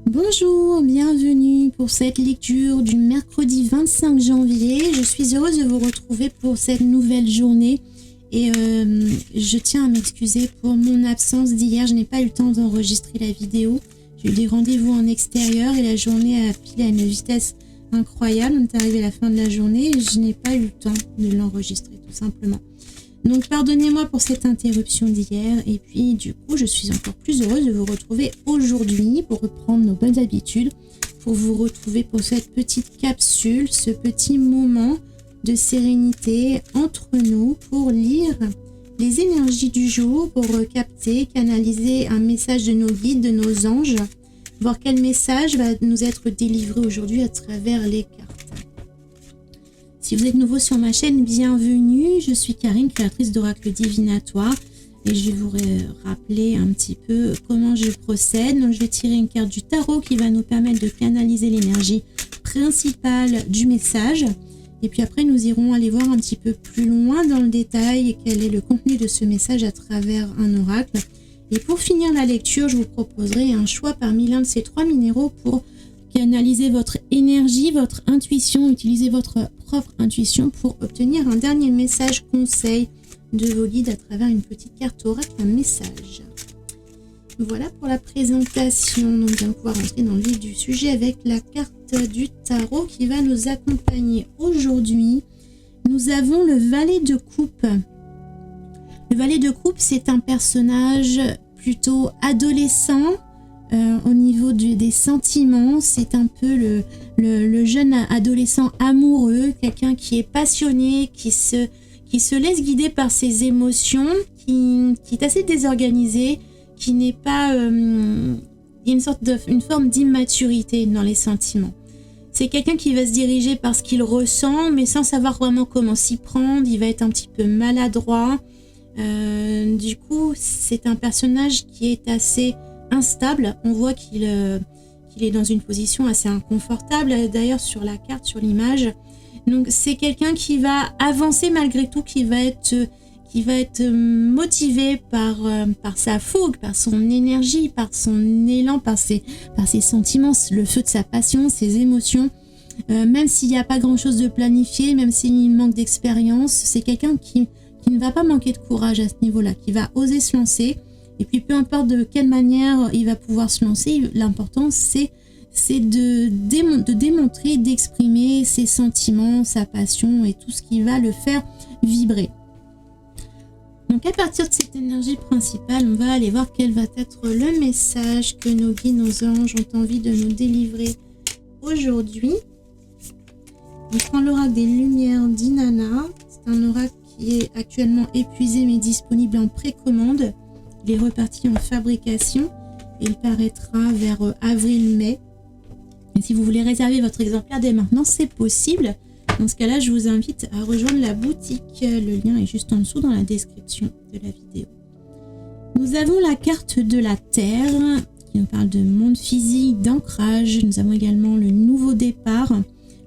Bonjour, bienvenue pour cette lecture du mercredi 25 janvier. Je suis heureuse de vous retrouver pour cette nouvelle journée et je tiens à m'excuser pour mon absence d'hier. Je n'ai pas eu le temps d'enregistrer la vidéo. J'ai eu des rendez-vous en extérieur et la journée a filé à une vitesse incroyable. On est arrivé à la fin de la journée et je n'ai pas eu le temps de l'enregistrer tout simplement. Donc pardonnez-moi pour cette interruption d'hier et puis du coup je suis encore plus heureuse de vous retrouver aujourd'hui pour reprendre nos bonnes habitudes, pour vous retrouver pour cette petite capsule, ce petit moment de sérénité entre nous pour lire les énergies du jour, pour capter, canaliser un message de nos guides, de nos anges, voir quel message va nous être délivré aujourd'hui à travers les cartes. Si vous êtes nouveau sur ma chaîne, bienvenue. Je suis Karine, créatrice d'Oracle Divinatoire et je vais vous rappeler un petit peu comment je procède. Donc, je vais tirer une carte du tarot qui va nous permettre de canaliser l'énergie principale du message. Et puis après, nous irons aller voir un petit peu plus loin dans le détail quel est le contenu de ce message à travers un oracle. Et pour finir la lecture, je vous proposerai un choix parmi l'un de ces trois minéraux pour canaliser votre énergie, votre intuition, utilisez votre propre intuition pour obtenir un dernier message conseil de vos guides à travers une petite carte oracle, un message. Voilà pour la présentation. Donc, nous allons pouvoir entrer dans le vif du sujet avec la carte du tarot qui va nous accompagner aujourd'hui. Nous avons le valet de coupe. Le valet de coupe, c'est un personnage plutôt adolescent. Au niveau des sentiments, c'est un peu le jeune adolescent amoureux, quelqu'un qui est passionné, qui se laisse guider par ses émotions, qui est assez désorganisé, qui n'est pas... il y a une forme d'immaturité dans les sentiments. C'est quelqu'un qui va se diriger par ce qu'il ressent, mais sans savoir vraiment comment s'y prendre. Il va être un petit peu maladroit. Du coup, c'est un personnage qui est assez instable. On voit qu'il est dans une position assez inconfortable, d'ailleurs sur la carte, sur l'image. Donc c'est quelqu'un qui va avancer malgré tout, qui va être motivé par sa fougue, par son énergie, par son élan, par ses sentiments, le feu de sa passion, ses émotions. Même s'il n'y a pas grand chose de planifié, même s'il manque d'expérience, c'est quelqu'un qui ne va pas manquer de courage à ce niveau-là, qui va oser se lancer. Et puis peu importe de quelle manière il va pouvoir se lancer, l'important c'est de démontrer, d'exprimer ses sentiments, sa passion et tout ce qui va le faire vibrer. Donc à partir de cette énergie principale, on va aller voir quel va être le message que nos guides, nos anges ont envie de nous délivrer aujourd'hui. On prend l'oracle des lumières d'Inanna. C'est un oracle qui est actuellement épuisé mais disponible en précommande. Il est reparti en fabrication et il paraîtra vers avril-mai. Et si vous voulez réserver votre exemplaire dès maintenant, c'est possible. Dans ce cas-là, je vous invite à rejoindre la boutique. Le lien est juste en dessous dans la description de la vidéo. Nous avons la carte de la Terre qui nous parle de monde physique, d'ancrage. Nous avons également le nouveau départ.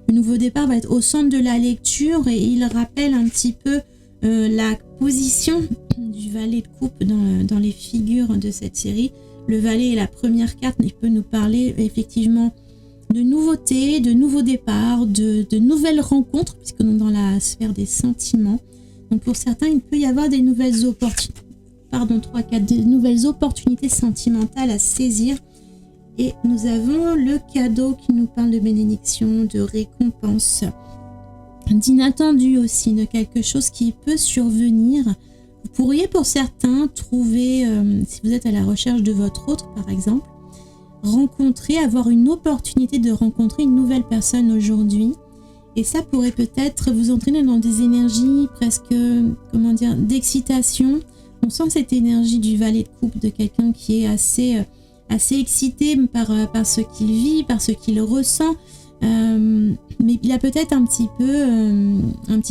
Le nouveau départ va être au centre de la lecture et il rappelle un petit peu la position du valet de coupe dans les figures de cette série. Le valet est la première carte, il peut nous parler effectivement de nouveautés, de nouveaux départs, de nouvelles rencontres, puisque nous sommes dans la sphère des sentiments. Donc pour certains, il peut y avoir des nouvelles opportunités, des nouvelles opportunités sentimentales à saisir. Et nous avons le cadeau qui nous parle de bénédiction, de récompense, d'inattendu aussi, de quelque chose qui peut survenir. Vous pourriez pour certains trouver, si vous êtes à la recherche de votre autre par exemple, avoir une opportunité de rencontrer une nouvelle personne aujourd'hui. Et ça pourrait peut-être vous entraîner dans des énergies presque, d'excitation. On sent cette énergie du valet de coupe, de quelqu'un qui est assez excité par ce qu'il vit, par ce qu'il ressent. Mais il a peut-être un petit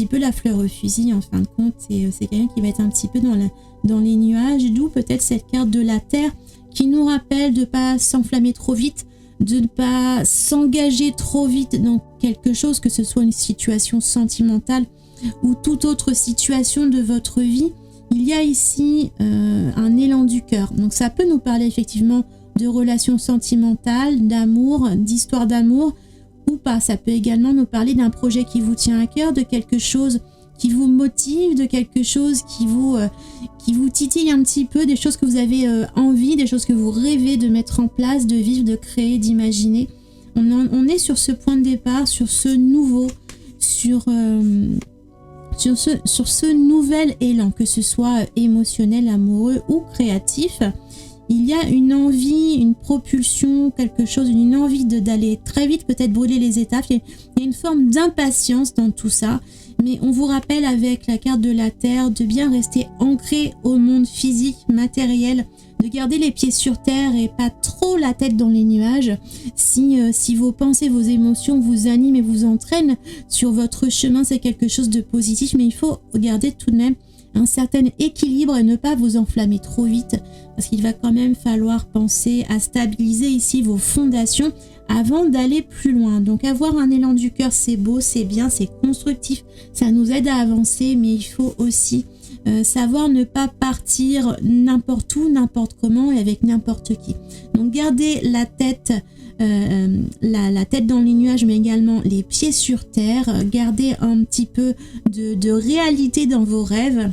peu la fleur au fusil en fin de compte. Et c'est quelqu'un qui va être un petit peu dans les nuages, d'où peut-être cette carte de la Terre qui nous rappelle de ne pas s'enflammer trop vite, de ne pas s'engager trop vite dans quelque chose, que ce soit une situation sentimentale ou toute autre situation de votre vie. Il y a ici un élan du cœur. Donc ça peut nous parler effectivement de relations sentimentales, d'amour, d'histoire d'amour ou pas. Ça peut également nous parler d'un projet qui vous tient à cœur, de quelque chose qui vous motive, de quelque chose qui vous titille un petit peu, des choses que vous avez envie, des choses que vous rêvez de mettre en place, de vivre, de créer, d'imaginer. On est sur ce point de départ, sur ce nouveau, sur ce nouvel élan, que ce soit émotionnel, amoureux ou créatif. Il y a une envie, une propulsion, quelque chose, une envie d'aller très vite, peut-être brûler les étapes. Il y a une forme d'impatience dans tout ça. Mais on vous rappelle avec la carte de la Terre de bien rester ancré au monde physique, matériel, de garder les pieds sur terre et pas trop la tête dans les nuages. Si vos pensées, vos émotions vous animent et vous entraînent sur votre chemin, c'est quelque chose de positif. Mais il faut garder tout de même un certain équilibre et ne pas vous enflammer trop vite, parce qu'il va quand même falloir penser à stabiliser ici vos fondations avant d'aller plus loin. Donc avoir un élan du cœur, c'est beau, c'est bien, c'est constructif, ça nous aide à avancer, mais il faut aussi savoir ne pas partir n'importe où, n'importe comment et avec n'importe qui. Donc gardez la tête la tête dans les nuages, mais également les pieds sur terre. Gardez un petit peu de réalité dans vos rêves.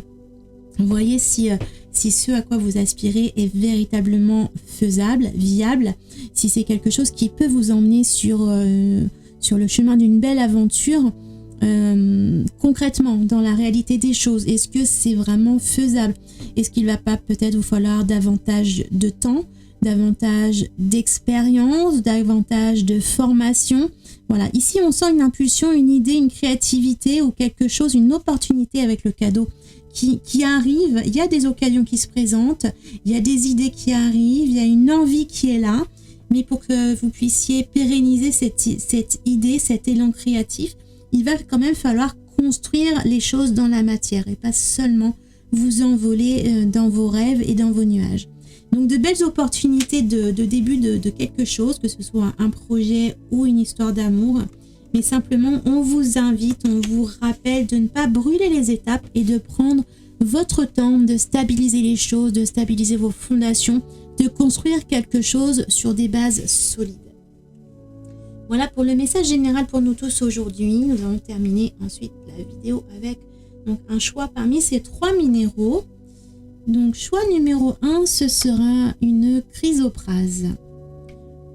Voyez si ce à quoi vous aspirez est véritablement faisable, viable, si c'est quelque chose qui peut vous emmener sur le chemin d'une belle aventure, concrètement, dans la réalité des choses. Est-ce que c'est vraiment faisable? Est-ce qu'il ne va pas peut-être vous falloir davantage de temps, davantage d'expérience, davantage de formation? Voilà, ici on sent une impulsion, une idée, une créativité ou quelque chose, une opportunité avec le cadeau qui arrive. Il y a des occasions qui se présentent, il y a des idées qui arrivent, il y a une envie qui est là, mais pour que vous puissiez pérenniser cette idée, cet élan créatif, il va quand même falloir construire les choses dans la matière et pas seulement vous envoler dans vos rêves et dans vos nuages. Donc de belles opportunités de début de quelque chose, que ce soit un projet ou une histoire d'amour. Mais simplement, on vous invite, on vous rappelle de ne pas brûler les étapes et de prendre votre temps, de stabiliser les choses, de stabiliser vos fondations, de construire quelque chose sur des bases solides. Voilà pour le message général pour nous tous aujourd'hui. Nous allons terminer ensuite la vidéo avec donc, un choix parmi ces 3 minéraux. Donc choix numéro 1, ce sera une chrysoprase.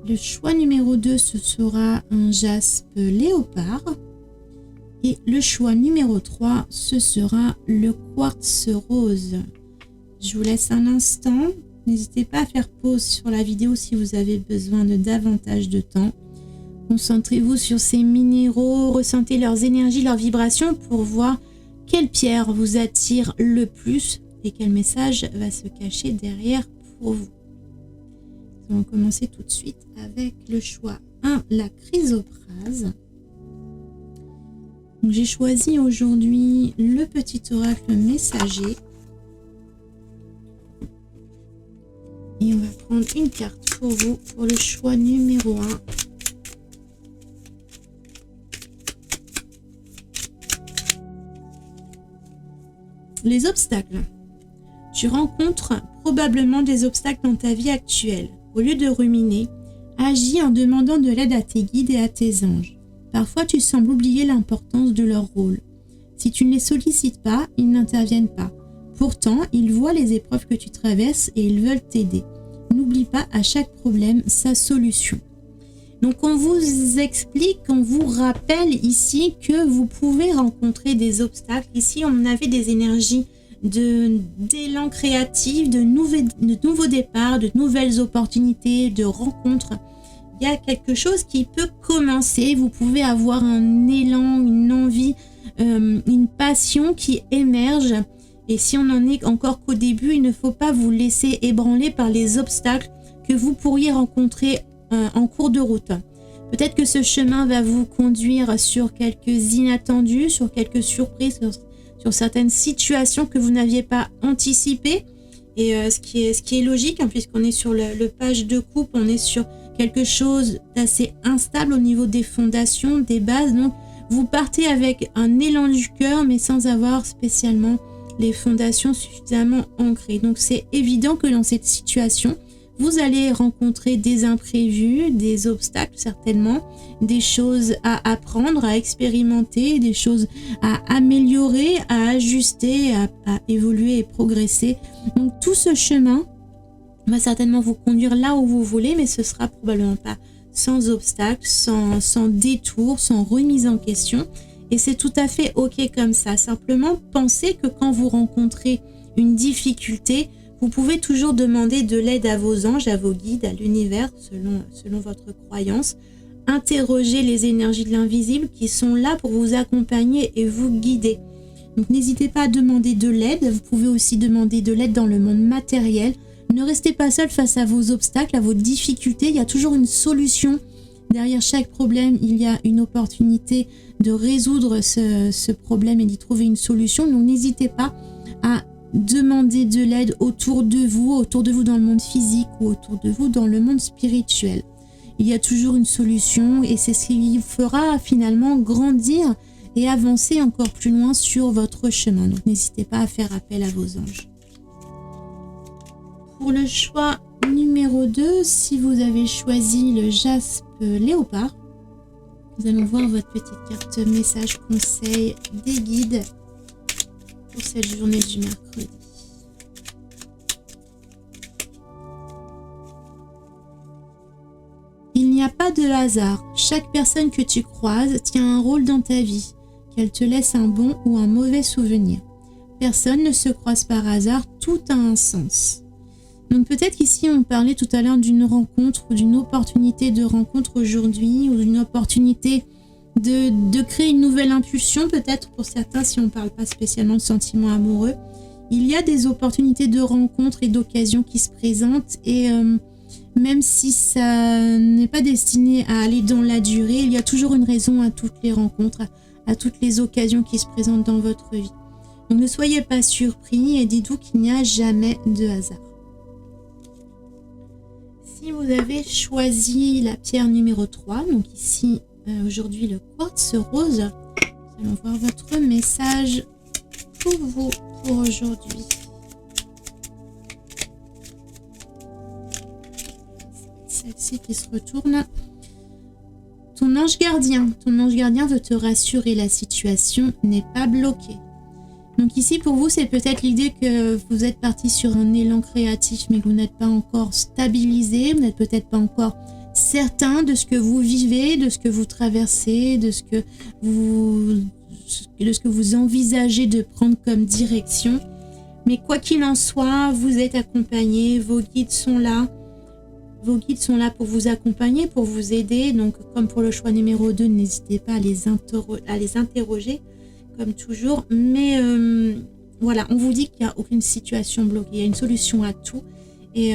Le choix numéro 2, ce sera un jaspe léopard. Et le choix numéro 3, ce sera le quartz rose. Je vous laisse un instant. N'hésitez pas à faire pause sur la vidéo si vous avez besoin de davantage de temps. Concentrez-vous sur ces minéraux, ressentez leurs énergies, leurs vibrations pour voir quelle pierre vous attire le plus et quel message va se cacher derrière pour vous. Nous allons commencer tout de suite avec le choix 1, la chrysoprase. J'ai choisi aujourd'hui le petit oracle messager. Et on va prendre une carte pour vous pour le choix numéro 1. Les obstacles. Tu rencontres probablement des obstacles dans ta vie actuelle. Au lieu de ruminer, agis en demandant de l'aide à tes guides et à tes anges. Parfois, tu sembles oublier l'importance de leur rôle. Si tu ne les sollicites pas, ils n'interviennent pas. Pourtant, ils voient les épreuves que tu traverses et ils veulent t'aider. N'oublie pas à chaque problème sa solution. Donc, on vous explique, on vous rappelle ici que vous pouvez rencontrer des obstacles. Ici, on avait des énergies d'élan créatif, de nouveaux départs, de nouvelles opportunités, de rencontres. Il y a quelque chose qui peut commencer. Vous pouvez avoir un élan, une envie, une passion qui émerge. Et si on n'en est encore qu'au début, il ne faut pas vous laisser ébranler par les obstacles que vous pourriez rencontrer en cours de route. Peut-être que ce chemin va vous conduire sur quelques inattendus, sur quelques surprises, sur certaines situations que vous n'aviez pas anticipées. Et ce qui est logique, hein, puisqu'on est sur le page de coupe, on est sur quelque chose d'assez instable au niveau des fondations, des bases. Donc, vous partez avec un élan du cœur, mais sans avoir spécialement les fondations suffisamment ancrées. Donc, c'est évident que dans cette situation, Vous allez rencontrer des imprévus, des obstacles certainement, des choses à apprendre, à expérimenter, des choses à améliorer, à ajuster, à évoluer et progresser. Donc tout ce chemin va certainement vous conduire là où vous voulez, mais ce sera probablement pas sans obstacle, sans détour, sans remise en question. Et c'est tout à fait ok comme ça. Simplement, pensez que quand vous rencontrez une difficulté, vous pouvez toujours demander de l'aide à vos anges, à vos guides, à l'univers, selon votre croyance. Interrogez les énergies de l'invisible qui sont là pour vous accompagner et vous guider. Donc n'hésitez pas à demander de l'aide. Vous pouvez aussi demander de l'aide dans le monde matériel. Ne restez pas seul face à vos obstacles, à vos difficultés. Il y a toujours une solution. Derrière chaque problème, il y a une opportunité de résoudre ce problème et d'y trouver une solution. Donc n'hésitez pas à demander de l'aide autour de vous dans le monde physique ou autour de vous dans le monde spirituel. Il y a toujours une solution et c'est ce qui vous fera finalement grandir et avancer encore plus loin sur votre chemin. Donc n'hésitez pas à faire appel à vos anges. Pour le choix numéro 2, si vous avez choisi le jaspe léopard, nous allons voir votre petite carte message conseil des guides pour cette journée du mercredi. Il n'y a pas de hasard. Chaque personne que tu croises tient un rôle dans ta vie, qu'elle te laisse un bon ou un mauvais souvenir. Personne ne se croise par hasard, tout a un sens. Donc peut-être qu'ici on parlait tout à l'heure d'une rencontre ou d'une opportunité de rencontre aujourd'hui ou d'une opportunité de créer une nouvelle impulsion peut-être pour certains si on ne parle pas spécialement de sentiments amoureux. Il y a des opportunités de rencontres et d'occasions qui se présentent et même si ça n'est pas destiné à aller dans la durée, il y a toujours une raison à toutes les rencontres, à toutes les occasions qui se présentent dans votre vie. Donc ne soyez pas surpris et dites-vous qu'il n'y a jamais de hasard. Si vous avez choisi la pierre numéro 3, donc ici aujourd'hui le quartz rose, nous allons voir votre message pour vous pour aujourd'hui. Celle-ci qui se retourne. Ton ange gardien veut te rassurer, la situation n'est pas bloquée. Donc ici pour vous c'est peut-être l'idée que vous êtes parti sur un élan créatif mais que vous n'êtes pas encore stabilisé, vous n'êtes peut-être pas encore certain de ce que vous vivez, de ce que vous traversez, de ce que vous envisagez de prendre comme direction. Mais quoi qu'il en soit, vous êtes accompagné, vos guides sont là. Vos guides sont là pour vous accompagner, pour vous aider. Donc comme pour le choix numéro 2, n'hésitez pas à les interroger. Comme toujours, mais voilà, on vous dit qu'il n'y a aucune situation bloquée, il y a une solution à tout et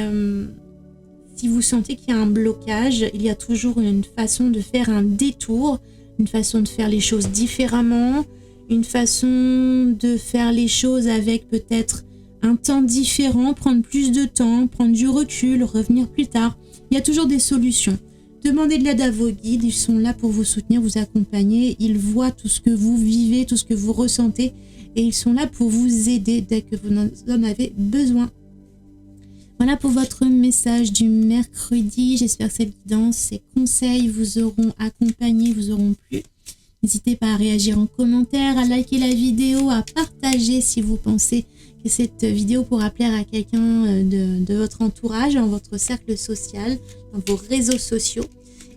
si vous sentez qu'il y a un blocage, il y a toujours une façon de faire un détour, une façon de faire les choses différemment, une façon de faire les choses avec peut-être un temps différent, prendre plus de temps, prendre du recul, revenir plus tard. Il y a toujours des solutions. Demandez de l'aide à vos guides, ils sont là pour vous soutenir, vous accompagner. Ils voient tout ce que vous vivez, tout ce que vous ressentez et ils sont là pour vous aider dès que vous en avez besoin. Voilà pour votre message du mercredi. J'espère que cette guidance, ces conseils vous auront accompagné, vous auront plu. N'hésitez pas à réagir en commentaire, à liker la vidéo, à partager si vous pensez que cette vidéo pourra plaire à quelqu'un de votre entourage, dans votre cercle social, dans vos réseaux sociaux.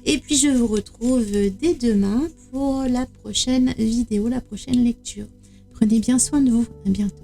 Et puis je vous retrouve dès demain pour la prochaine vidéo, la prochaine lecture. Prenez bien soin de vous. À bientôt.